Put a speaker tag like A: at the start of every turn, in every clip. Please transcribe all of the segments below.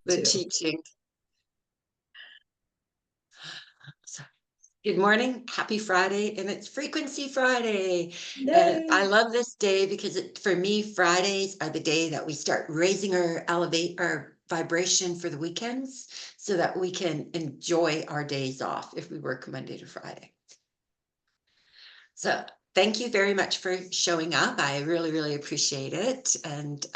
A: the
B: too.
A: teaching. So, good morning, happy Friday, and it's Frequency Friday. And I
B: Yay!
A: love this day because for me, Fridays are the day that we start raising elevate our vibration for the weekends so that we can enjoy our days off if we work Monday to Friday. So thank you very much for showing up. I really, really appreciate it. And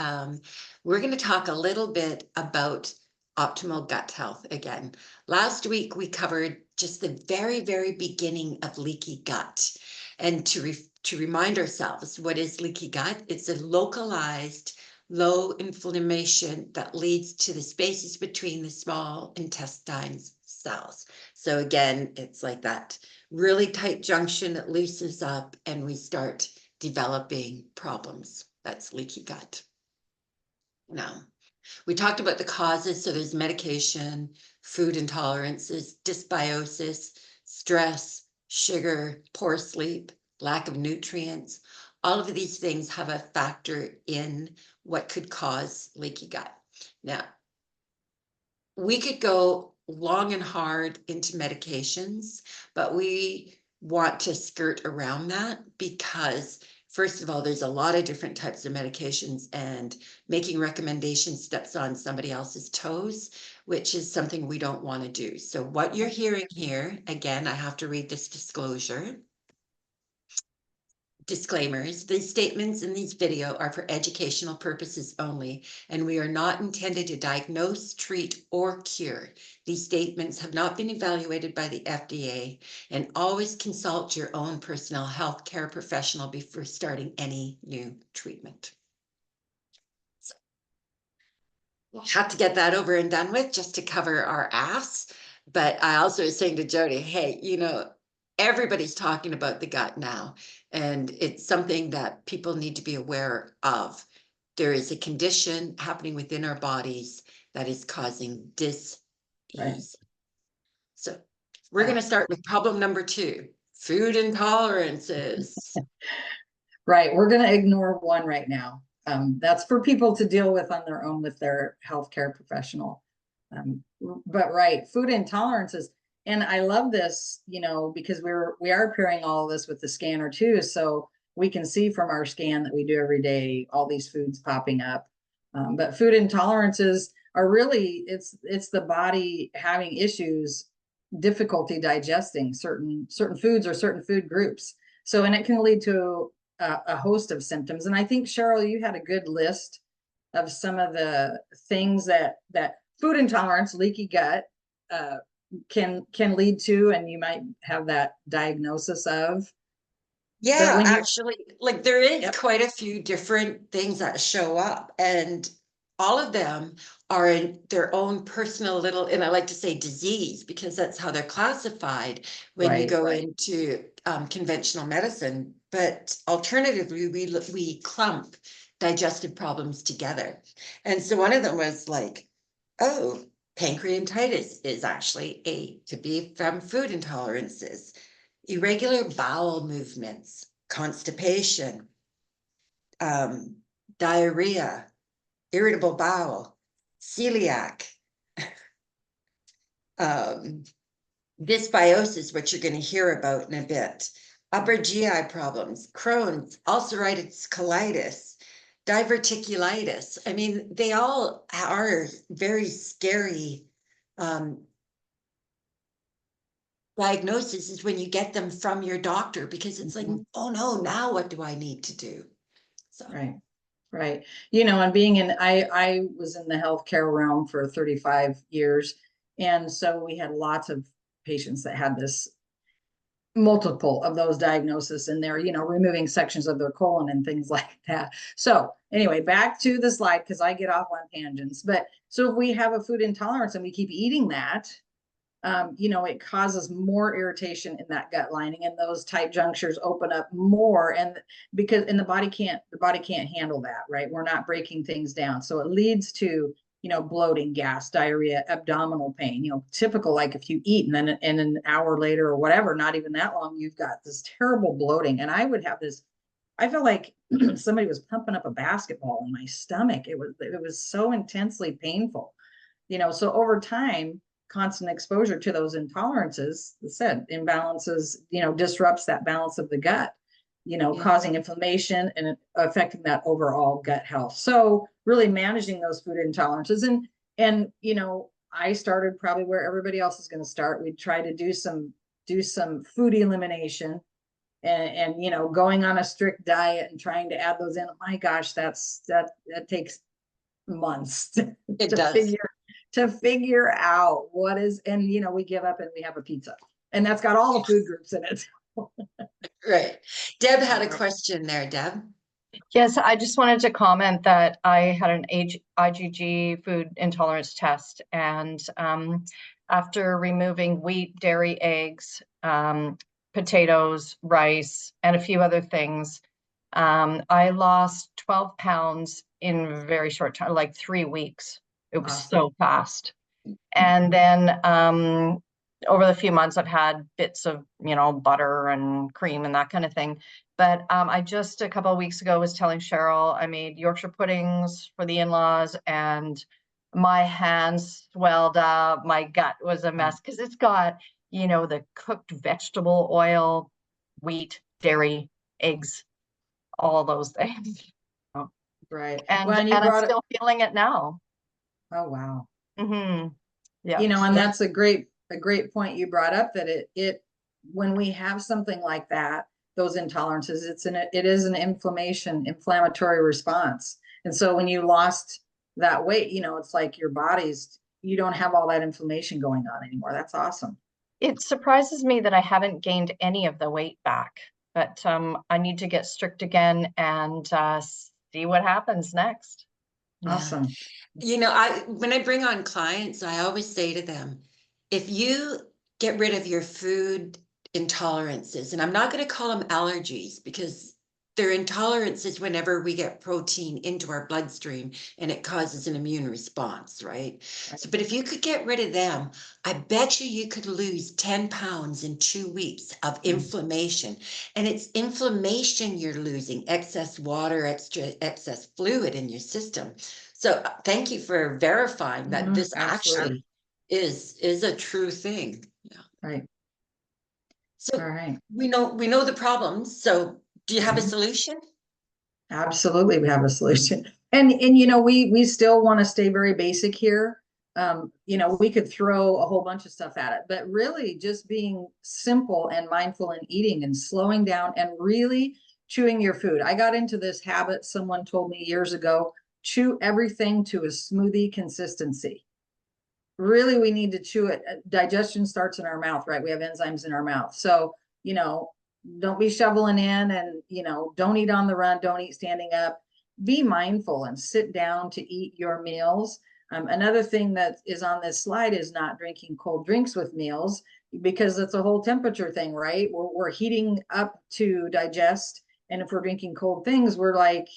A: we're going to talk a little bit about optimal gut health again. Last week, we covered just the very, very beginning of leaky gut. And to remind ourselves, what is leaky gut? It's a localized low inflammation that leads to the spaces between the small intestine cells. So again, it's like that really tight junction that loosens up and we start developing problems. That's leaky gut. Now, we talked about the causes. So there's medication, food intolerances, dysbiosis, stress, sugar, poor sleep, lack of nutrients. All of these things have a factor in what could cause leaky gut. Now, we could go long and hard into medications, but we want to skirt around that because, first of all, there's a lot of different types of medications, and making recommendations steps on somebody else's toes, which is something we don't want to do. So what you're hearing here, again, I have to read this disclosure. Disclaimers, these statements in these video are for educational purposes only, and we are not intended to diagnose, treat, or cure. These statements have not been evaluated by the FDA, and always consult your own personal health care professional before starting any new treatment. So, we'll have to get that over and done with just to cover our ass. But I also was saying to Jody, hey, everybody's talking about the gut now, and it's something that people need to be aware of. There is a condition happening within our bodies that is causing
B: Right.
A: dis-ease. So we're going to start with problem number 2, food intolerances.
B: Right. We're going to ignore one right now. That's for people to deal with on their own with their healthcare professional. But right, food intolerances. And I love this, because we are pairing all of this with the scanner too. So we can see from our scan that we do every day, all these foods popping up. But food intolerances are really, it's the body having issues, difficulty digesting certain foods or certain food groups. So, and it can lead to a host of symptoms. And I think, Cheryl, you had a good list of some of the things that food intolerance, leaky gut, can lead to, and you might have that diagnosis of. But
A: Yeah,
B: when you,
A: actually, like there is
B: yep,
A: quite a few different things that show up, and all of them are in their own personal little, and I like to say disease because that's how they're classified when you go into conventional medicine. But alternatively, we clump digestive problems together. And so one of them was like, oh, pancreatitis is actually could be from food intolerances. Irregular bowel movements, constipation, um, diarrhea, irritable bowel, celiac, um, dysbiosis, which you're going to hear about in a bit, upper GI problems, Crohn's, ulcerative colitis, diverticulitis. I mean, they all are very scary diagnosis is when you get them from your doctor because it's like, oh no, now what do I need to do? So
B: right. And being I was in the healthcare realm for 35 years. And so we had lots of patients that had this multiple of those diagnoses, and they're removing sections of their colon and things like that. So anyway, back to the slide because I get off on tangents. But so if we have a food intolerance and we keep eating that, it causes more irritation in that gut lining, and those tight junctures open up more, and the body can't handle that, right? We're not breaking things down, so it leads to bloating, gas, diarrhea, abdominal pain, typical, like if you eat and then an hour later or whatever, not even that long, you've got this terrible bloating. And I would have this, I felt like somebody was pumping up a basketball in my stomach. It was so intensely painful. So over time, constant exposure to those intolerances, as I said, imbalances, disrupts that balance of the gut,
A: Yeah.
B: causing inflammation and affecting that overall gut health. So really managing those food intolerances, and I started probably where everybody else is going to start. We try to do some food elimination, and going on a strict diet and trying to add those in. My gosh, that takes months
A: It
B: to
A: does.
B: figure out what is, and we give up and we have a pizza, and that's got all the food groups in it.
A: Right. Deb had
B: All
A: a
B: right.
A: question there, Deb.
C: Yes, I just wanted to comment that I had an IgG food intolerance test, and after removing wheat, dairy, eggs, potatoes, rice, and a few other things, I lost 12 pounds in a very short time, like 3 weeks. It was
B: Awesome.
C: so fast. And then over the few months, I've had bits of, butter and cream and that kind of thing. But I just a couple of weeks ago was telling Cheryl I made Yorkshire puddings for the in-laws, and my hands swelled up. My gut was a mess because it's got, the cooked vegetable oil, wheat, dairy, eggs, all those things.
B: Right.
C: And
B: Well, and you
C: I'm
B: brought it.
C: still feeling it now.
B: Oh, wow.
C: Yeah.
B: And that's a great point you brought up, that it when we have something like that, those intolerances, it is an inflammatory response. And so when you lost that weight, it's like you don't have all that inflammation going on anymore. That's awesome.
C: It surprises me that I haven't gained any of the weight back, but I need to get strict again and see what happens next.
A: Yeah.
B: Awesome.
A: When I bring on clients, I always say to them, if you get rid of your food intolerances, and I'm not going to call them allergies because they're intolerances whenever we get protein into our bloodstream and it causes an immune response, right? So, but if you could get rid of them, I bet you could lose 10 pounds in 2 weeks of inflammation. And it's inflammation you're losing, excess water, excess fluid in your system. So thank you for verifying that this
B: Absolutely.
A: actually is a true thing. Yeah.
B: Right.
A: So
B: All right.
A: we know the problems. So do you have a
B: Mhm.
A: solution?
B: Absolutely, we have a solution. And we still want to stay very basic here. We could throw a whole bunch of stuff at it, but really just being simple and mindful in eating and slowing down and really chewing your food. I got into this habit, someone told me years ago, chew everything to a smoothie consistency. Really, we need to chew it. Digestion starts in our mouth, right? We have enzymes in our mouth. So, don't be shoveling in, and, don't eat on the run, don't eat standing up. Be mindful and sit down to eat your meals. Another thing that is on this slide is not drinking cold drinks with meals, because it's a whole temperature thing, right? We're heating up to digest. And if we're drinking cold things, we're like,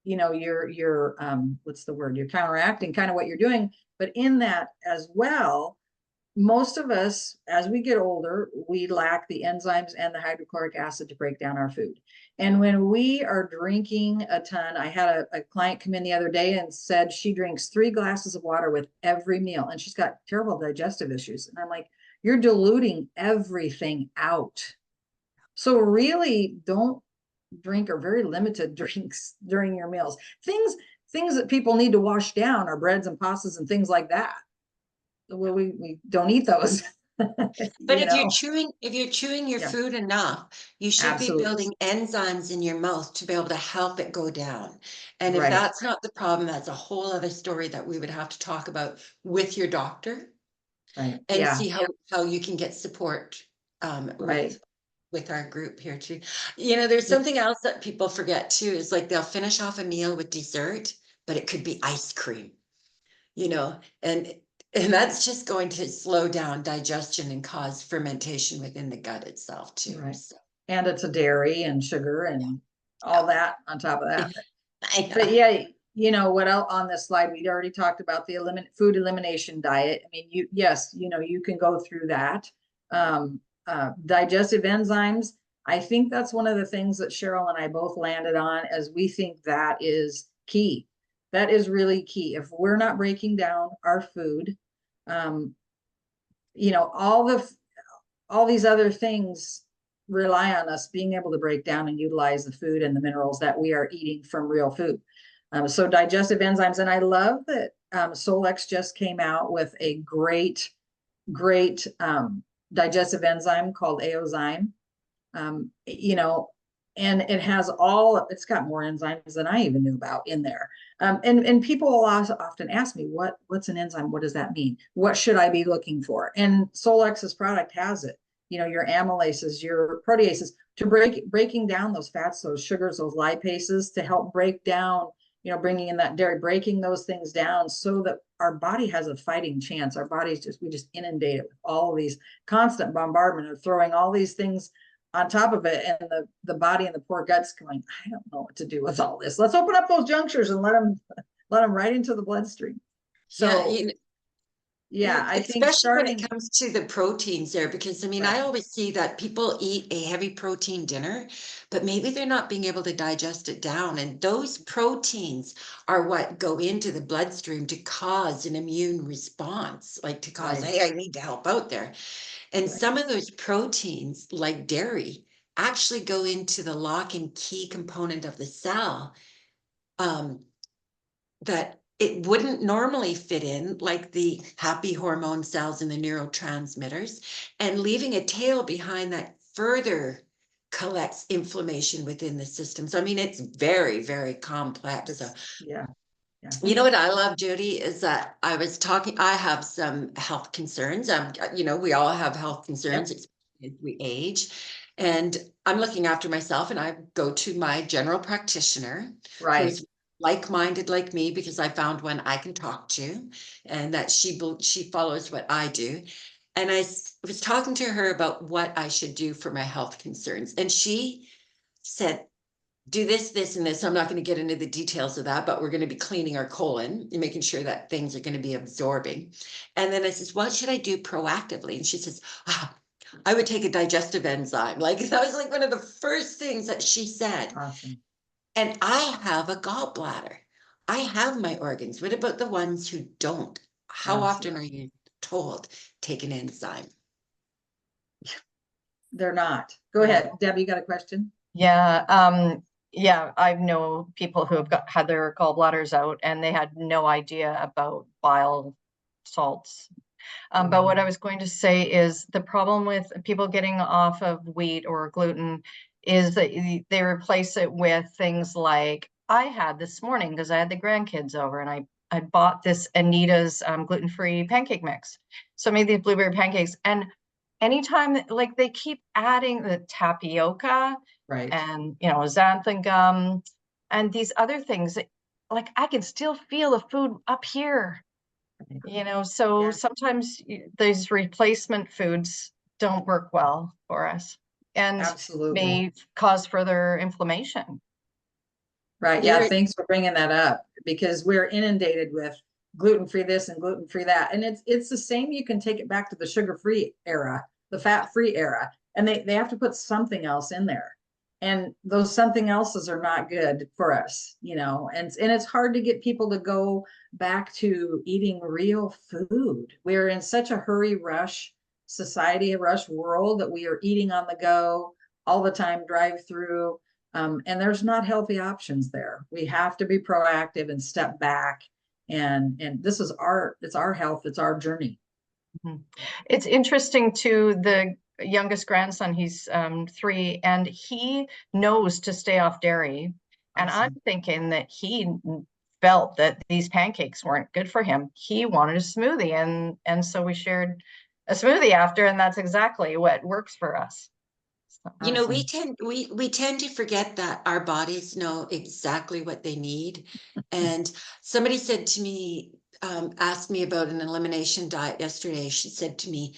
B: you're what's the word? You're counteracting kind of what you're doing. But in that as well, most of us, as we get older, we lack the enzymes and the hydrochloric acid to break down our food. And when we are drinking a ton, I had a client come in the other day and said she drinks 3 glasses of water with every meal, and she's got terrible digestive issues. And I'm like, you're diluting everything out. So really don't drink, or very limited drinks during your meals. Things that people need to wash down are breads and pastas and things like that. Well, we don't eat those.
A: But if you're chewing your
B: Yeah,
A: food enough, you should be
B: absolutely.
A: building enzymes in your mouth to be able to help it go down. And if
B: Right,
A: that's not the problem, that's a whole other story that we would have to talk about with your doctor
B: right.
A: and
B: Yeah,
A: see how you can get support
B: right.
A: with our group here too. There's something else that people forget too, is like they'll finish off a meal with dessert, but it could be ice cream, you know, and and that's just going to slow down digestion and cause fermentation within the gut itself too.
B: Right.
A: So
B: And it's a dairy and sugar and all that on top of that.
A: I
B: But
A: know.
B: yeah, what else on this slide, we'd already talked about the food elimination diet. I mean, you can go through that. Digestive enzymes. I think that's one of the things that Cheryl and I both landed on, as we think that is key. That is really key. If we're not breaking down our food, you know, all these other things rely on us being able to break down and utilize the food and the minerals that we are eating from real food. So digestive enzymes, and I love that Solex just came out with a great digestive enzyme called Aozyme. You know, and it has it's got more enzymes than I even knew about in there. And people often ask me, what's an enzyme? What does that mean? What should I be looking for? And Solex's product has it. You know, your amylases, your proteases, to breaking down those fats, those sugars, those lipases, to help break down, you know, bringing in that dairy, breaking those things down so that our body has a fighting chance. Our body's we just inundate it with all of these constant bombardment of throwing all these things on top of it, and the body and the poor gut's going, I don't know what to do with all this. Let's open up those junctures and let them right into the bloodstream. So yeah, I think
A: especially when it
B: starting,
A: comes to the proteins there, because I mean, I
B: right,
A: always see that people eat a heavy protein dinner, but maybe they're not being able to digest it down. And those proteins are what go into the bloodstream to cause an immune response, like to cause,
B: right,
A: hey, I need to help out there. And
B: right,
A: some of those proteins, like dairy, actually go into the lock and key component of the cell, that it wouldn't normally fit in, like the happy hormone cells and the neurotransmitters, and leaving a tail behind that further collects inflammation within the system. So, I mean, it's very, very complex. So,
B: yeah, yeah,
A: you know what I love, Judy, is that I have some health concerns. You know, we all have health concerns,
B: yep,
A: especially as we age. And I'm looking after myself, and I go to my general practitioner
B: right,
A: who's like-minded like me, because I found one I can talk to, and that she follows what I do. And was talking to her about what I should do for my health concerns. And she said, do this, this, and this. I'm not going to get into the details of that, but we're going to be cleaning our colon and making sure that things are going to be absorbing. And then I says, what should I do proactively? And she says, I would take a digestive enzyme. Like that was like one of the first things that she said.
B: awesome,
A: And I have a gallbladder. I have my organs. What about the ones who don't? How often are
B: absolutely.
A: you told take an enzyme?
B: They're not. Go
A: Yeah.
B: ahead, Deb, you got a question?
C: Yeah, I know people who have had their gallbladders out and they had no idea about bile salts. But what I was going to say is the problem with people getting off of wheat or gluten is that they replace it with things like I had this morning, because I had the grandkids over, and I bought this Anita's gluten-free pancake mix. So I made these blueberry pancakes, and anytime like they keep adding the tapioca
B: Right,
C: and xanthan gum and these other things, like I can still feel the food up here. So
B: yeah,
C: sometimes these replacement foods don't work well for us and
B: absolutely.
C: may cause further inflammation.
B: Right. Yeah.
A: You're,
B: Thanks for bringing that up, because we're inundated with gluten-free this and gluten-free that. And it's the same. You can take it back to the sugar-free era, the fat-free era, and they have to put something else in there. And those something else's are not good for us, you know, and it's hard to get people to go back to eating real food. We're in such a hurry rush society, a rush world, that we are eating on the go all the time, drive through. And there's not healthy options there. We have to be proactive and step back. And this is it's our health, it's our journey.
C: Mhm. It's interesting too, the youngest grandson, he's 3, and he knows to stay off dairy. And I'm
B: Awesome.
C: thinking that he felt that these pancakes weren't good for him. He wanted a smoothie, and so we shared a smoothie after, and that's exactly what works for us. So,
A: you know,
B: Awesome.
A: we tend to forget that our bodies know exactly what they need. And somebody said to me, asked me about an elimination diet yesterday. She said to me,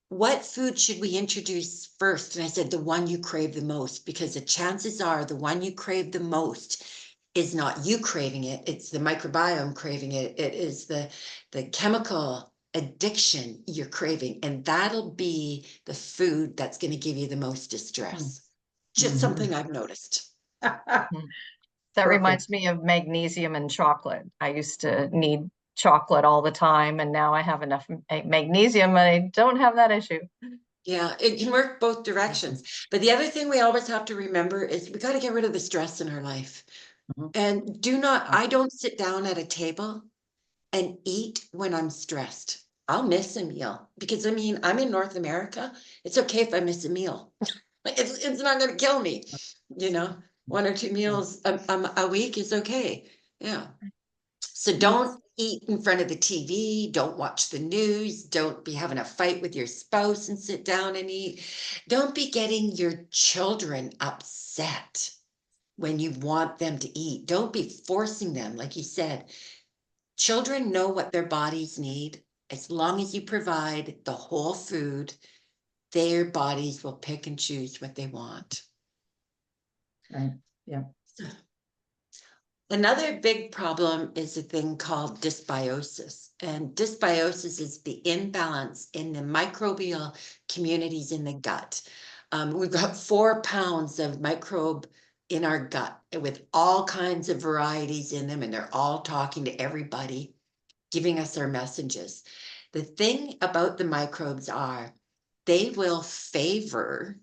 A: what food should we introduce first? And I said, the one you crave the most, because the chances are the one you crave the most is not you craving it, it's the microbiome craving it. It is the chemical addiction you're craving, and that'll be the food that's going to give you the most distress. Just
B: Mhm.
A: something I've noticed.
C: mhm. That
B: Perfect.
C: reminds me of magnesium and chocolate. I used to need chocolate all the time, and now I have enough magnesium and I don't have that issue.
A: Yeah, it can work both directions. But the other thing we always have to remember is we got to get rid of the stress in our life.
B: Mhm.
A: And I don't sit down at a table and eat when I'm stressed. I'll miss a meal because I mean, I'm in North America. It's okay if I miss a meal. It's not going to kill me, you know. 1 or 2 meals a week is okay. Yeah. So
B: Yes.
A: don't eat in front of the TV, don't watch the news, don't be having a fight with your spouse and sit down and eat. Don't be getting your children upset when you want them to eat. Don't be forcing them, like you said. Children know what their bodies need. As long as you provide the whole food, their bodies will pick and choose what they want.
B: Right. Yeah.
A: Another big problem is a thing called dysbiosis. And dysbiosis is the imbalance in the microbial communities in the gut. We've got 4 pounds of microbe in our gut with all kinds of varieties in them, and they're all talking to everybody, giving us our messages. The thing about the microbes are they will favor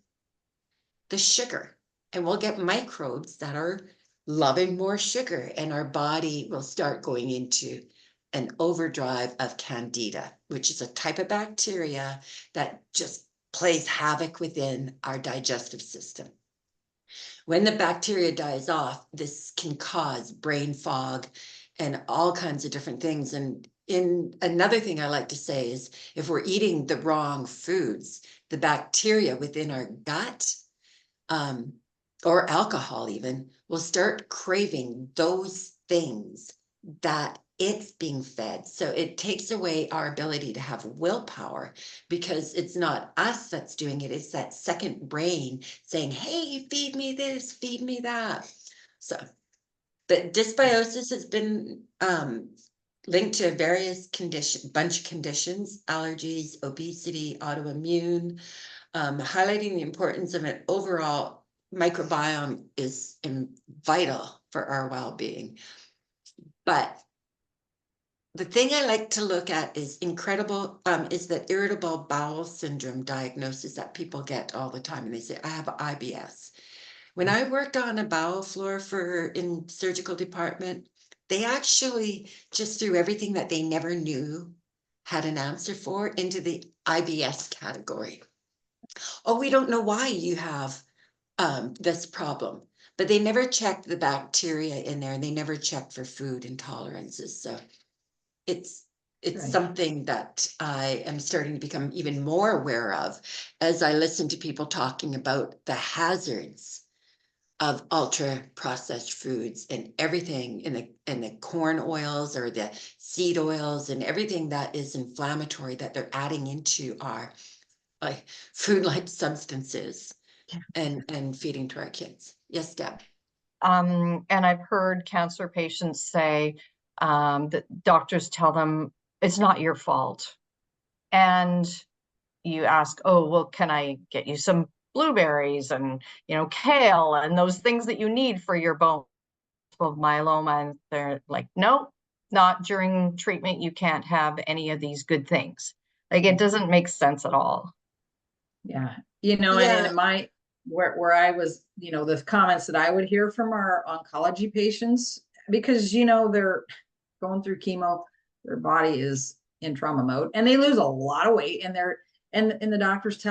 A: the sugar, and we'll get microbes that are loving more sugar, and our body will start going into an overdrive of candida, which is a type of bacteria that just plays havoc within our digestive system. When the bacteria dies off, this can cause brain fog and all kinds of different things. And in another thing I like to say is if we're eating the wrong foods, the bacteria within our gut, um, or alcohol even, will start craving those things that it's being fed. So it takes away our ability to have willpower because it's not us that's doing it, it's that second brain saying, hey, feed me this, feed me that. So, but dysbiosis has been linked to various bunch of conditions, allergies, obesity, autoimmune, highlighting the importance of an overall microbiome is vital for our well-being. But the thing I like to look at is that irritable bowel syndrome diagnosis that people get all the time. And they say, I have IBS. When I worked on a bowel floor in surgical department, they actually just threw everything that they never knew had an answer for into the IBS category. Oh, we don't know why you have this problem, but they never checked the bacteria in there and they never checked for food intolerances. So it's
B: Right.
A: something that I am starting to become even more aware of as I listen to people talking about the hazards of ultra processed foods and everything in the corn oils or the seed oils and everything that is inflammatory that they're adding into our like food-like substances and feeding to our kids. Yes, Deb.
C: And I've heard cancer patients say that doctors tell them it's not your fault. And you ask, oh, well, can I get you some blueberries and, kale and those things that you need for your bone of myeloma? And they're like, nope, not during treatment. You can't have any of these good things. Like, it doesn't make sense at all.
B: Yeah. And
A: Yeah.
B: in where I was, the comments that I would hear from our oncology patients, because, they're going through chemo, their body is in trauma mode and they lose a lot of weight and the doctors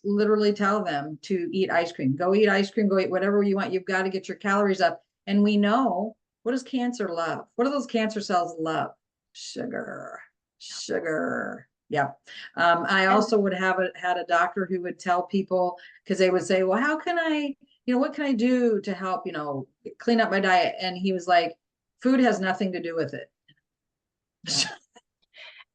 B: literally tell them to eat ice cream, go eat ice cream, go eat whatever you want. You've got to get your calories up. And we know, what does cancer love? What do those cancer cells love? Sugar. Yep. I also would have had a doctor who would tell people, because they would say, well, how can I, what can I do to help, clean up my diet? And he was like, food has nothing to do with it.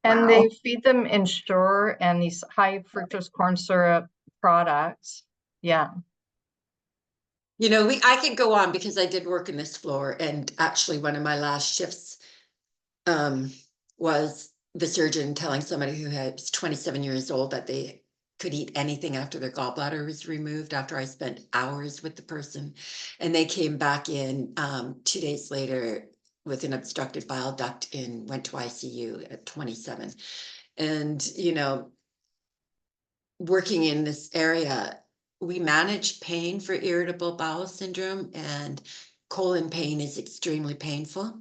C: And
B: Wow.
C: they feed them Ensure and these high fructose corn syrup products. Yeah.
A: I could go on because I did work in this floor, and actually one of my last shifts was the surgeon telling somebody who was 27 years old that they could eat anything after their gallbladder was removed, after I spent hours with the person. And they came back in 2 days later with an obstructed bile duct and went to ICU at 27. And, working in this area, we manage pain for irritable bowel syndrome, and colon pain is extremely painful.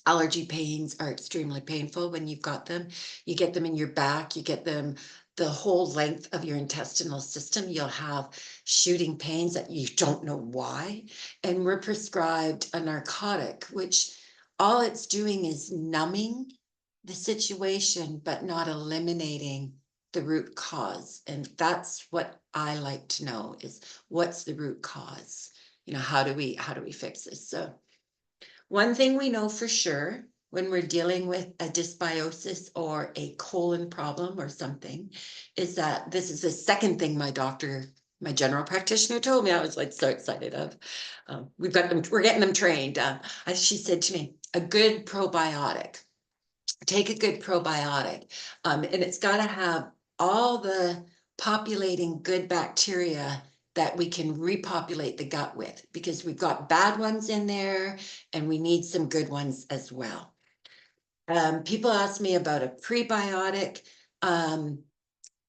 A: Allergy pains are extremely painful when you've got them. You get them in your back, you get them the whole length of your intestinal system. You'll have shooting pains that you don't know why. And we're prescribed a narcotic, which all it's doing is numbing the situation, but not eliminating the root cause. And that's what I like to know, is what's the root cause? How do we fix this? So one thing we know for sure when we're dealing with a dysbiosis or a colon problem or something is that this is the second thing my general practitioner told me. I was like so excited of. We're getting them trained. She said to me, a good probiotic. Take a good probiotic, and it's got to have all the populating good bacteria that we can repopulate the gut with, because we've got bad ones in there and we need some good ones as well. People ask me about a prebiotic. I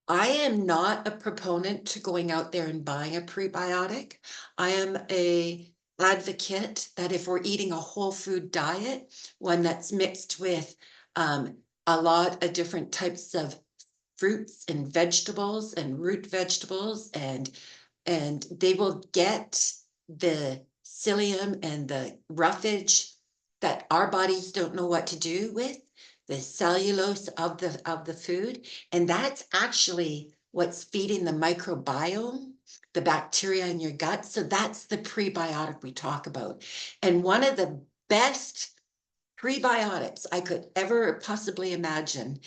A: am not a proponent to going out there and buying a prebiotic. I am a advocate that if we're eating a whole food diet, one that's mixed with a lot of different types of fruits and vegetables and root vegetables, and they will get the psyllium and the roughage that our bodies don't know what to do with, the cellulose of the food, and that's actually what's feeding the microbiome, the bacteria in your gut. So that's the prebiotic we talk about. And one of the best prebiotics I could ever possibly imagine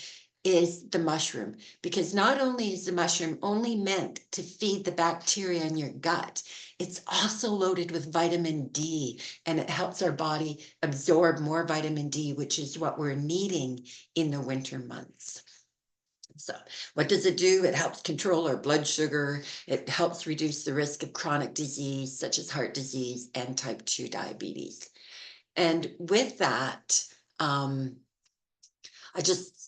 A: is the mushroom, because not only is the mushroom only meant to feed the bacteria in your gut, it's also loaded with vitamin D, and it helps our body absorb more vitamin D, which is what we're needing in the winter months. So what does it do? It helps control our blood sugar. It helps reduce the risk of chronic disease such as heart disease and type 2 diabetes. And with that, I just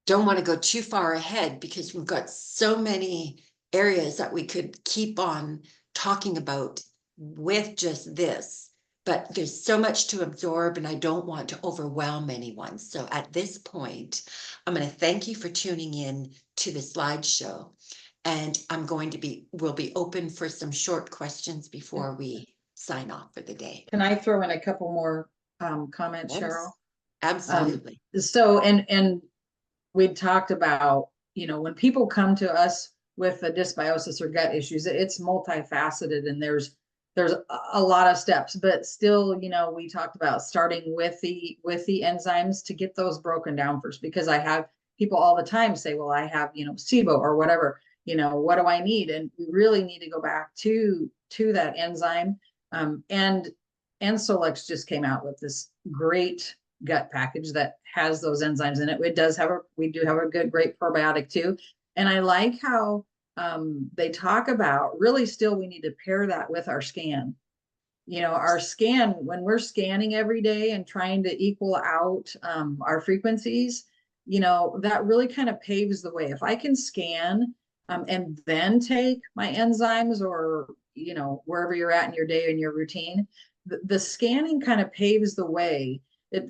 A: don't want to go too far ahead, because we've got so many areas that we could keep on talking about with just this, but there's so much to absorb and I don't want to overwhelm anyone. So at this point, I'm going to thank you for tuning in to the slideshow, and we'll be open for some short questions before we sign off for the day.
B: Can I throw in a couple more comments,
A: Yes,
B: Cheryl?
A: absolutely.
B: So, and we talked about, when people come to us with a dysbiosis or gut issues, it's multifaceted, and there's a lot of steps, but still, we talked about starting with the enzymes to get those broken down first, because I have people all the time say, well, I have, SIBO or whatever, what do I need? And we really need to go back to that enzyme. And Solex just came out with this great gut package that has those enzymes in it. We do have a great probiotic too. And I like how they talk about, really still we need to pair that with our scan. Our scan, when we're scanning every day and trying to equal out our frequencies, that really kind of paves the way. If I can scan and then take my enzymes, or wherever you're at in your day and your routine, the scanning kind of paves the way.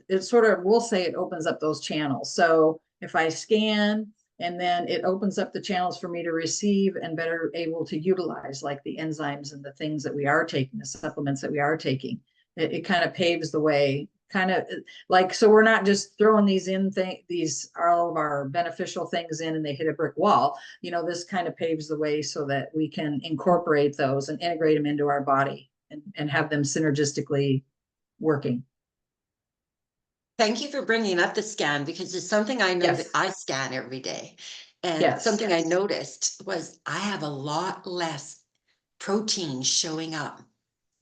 B: It sort of, we'll say it opens up those channels. So if I scan, and then it opens up the channels for me to receive and better able to utilize, like the enzymes and the things that we are taking, the supplements that we are taking. It kind of paves the way, kind of like, so we're not just throwing these all of our beneficial things in and they hit a brick wall. This kind of paves the way so that we can incorporate those and integrate them into our body and have them synergistically working.
A: Thank you for bringing up the scan, because it's something I know that I scan every day. And something I noticed was I have a lot less protein showing up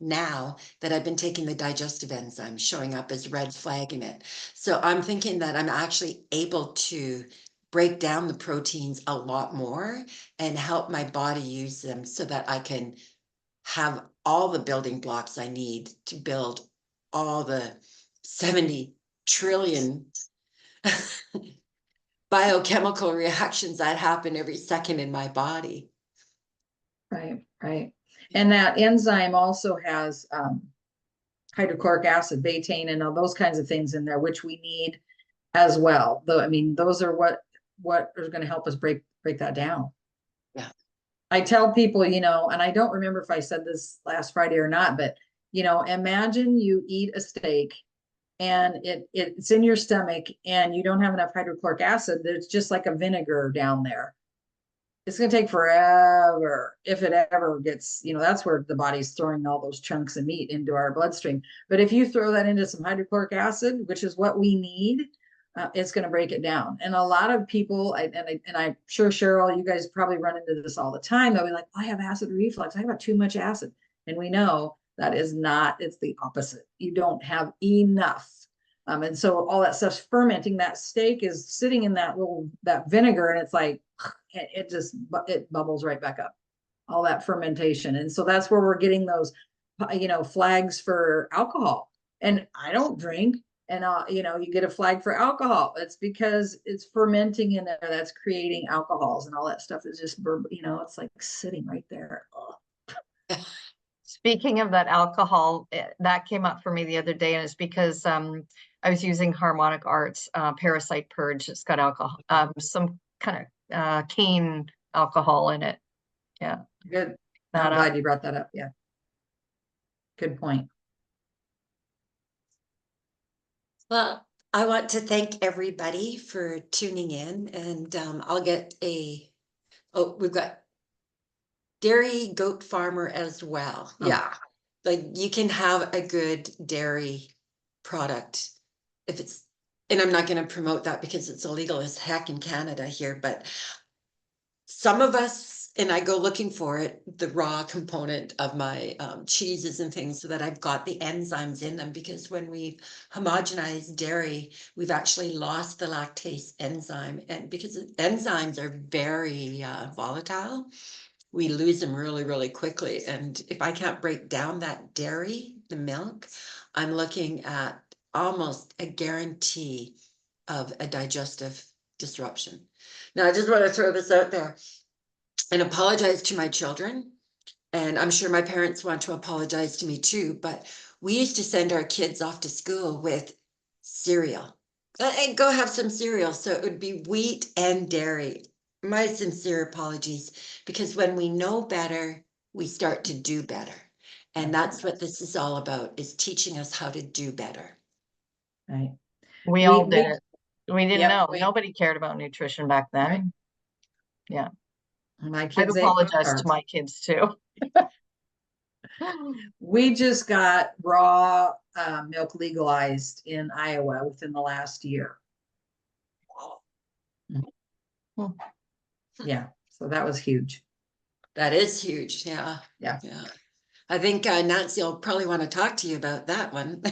A: now that I've been taking the digestive enzyme, showing up as red flag in it. So I'm thinking that I'm actually able to break down the proteins a lot more and help my body use them so that I can have all the building blocks I need to build all the 70 trillion biochemical reactions that happen every second in my body.
B: Right, right. And that enzyme also has hydrochloric acid, betaine, and all those kinds of things in there, which we need as well. Though, I mean, those are what is going to help us break that down.
A: Yeah.
B: I tell people, you know, and I don't remember if I said this last Friday or not, but you know, imagine you eat a steak and it's in your stomach and you don't have enough hydrochloric acid. There's just like a vinegar down there. It's going to take forever if it ever gets, you know, that's where the body's throwing all those chunks of meat into our bloodstream. But if you throw that into some hydrochloric acid, which is what we need, it's going to break it down. And a lot of people, and I'm sure, Cheryl, you guys probably run into this all the time. They'll be like, I have acid reflux. I have too much acid. And we know that is not, it's the opposite. You don't have enough. And so all that stuff's fermenting. That steak is sitting in that vinegar, and it's like, it bubbles right back up, all that fermentation. And so that's where we're getting those, you know, flags for alcohol. And I don't drink, and you know, you get a flag for alcohol. It's because it's fermenting in there. That's creating alcohols, and all that stuff is just, you know, it's like sitting right there.
C: Speaking of that alcohol, that came up for me the other day, and it's because I was using Harmonic Arts Parasite Purge. It's got alcohol, some kind of cane alcohol in it. Yeah.
B: Good. I'm glad you brought that up. Yeah. Good point.
A: Well, I want to thank everybody for tuning in, and I'll get we've got dairy goat farmer as well. Yeah. Like you can have a good dairy product if it's, and I'm not going to promote that because it's illegal as heck in Canada here, but some of us, and I go looking for it, the raw component of my cheeses and things, so that I've got the enzymes in them, because when we homogenize dairy, we've actually lost the lactase enzyme, and because enzymes are very volatile, we lose them really, really quickly. And if I can't break down that dairy, the milk, I'm looking at almost a guarantee of a digestive disruption. Now, I just want to throw this out there and apologize to my children. And I'm sure my parents want to apologize to me too, but we used to send our kids off to school with cereal. And go have some cereal. So it would be wheat and dairy. My sincere apologies, because when we know better, we start to do better. And that's what this is all about, is teaching us how to do better.
B: Right.
C: We all did it. We didn't know. Nobody cared about nutrition back then.
B: Right.
C: Yeah.
B: My
C: I've
B: kids
C: apologized to my kids too.
B: We just got raw milk legalized in Iowa within the last year. Yeah, so that was huge.
A: That is huge. Yeah.
B: Yeah.
A: Yeah. I think Nancy will probably want to talk to you about that one.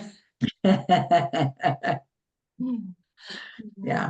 B: Yeah.